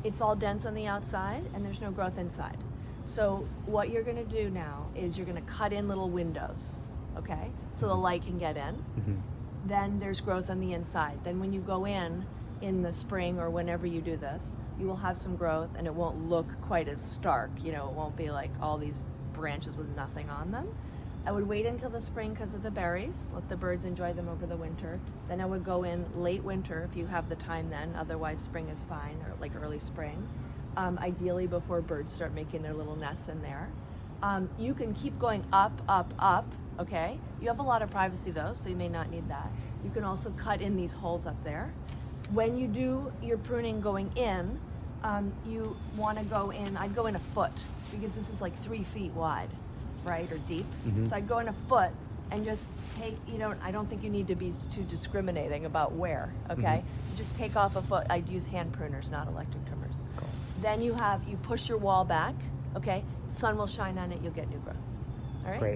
it's all dense on the outside and there's no growth inside. So what you're gonna do now is you're gonna cut in little windows, okay? So the light can get in. Then there's growth on the inside. Then when you go in the spring or whenever you do this, you will have some growth and it won't look quite as stark. You know, it won't be like all these branches with nothing on them. I would wait until the spring because of the berries, let the birds enjoy them over the winter. Then I would go in late winter if you have the time then, otherwise spring is fine, or like early spring. Ideally before birds start making their little nests in there. You can keep going up, up, up, okay? You have a lot of privacy though, so you may not need that. You can also cut in these holes up there. When you do your pruning going in, you wanna go in, I'd go in a foot, because this is like 3 feet wide, right, or deep. So I'd go in a foot and just take, I don't think you need to be too discriminating about where, okay? Just take off a foot. I'd use hand pruners, not electric trimmers. Cool. Then you push your wall back, okay? Sun will shine on it, you'll get new growth, all right? Great.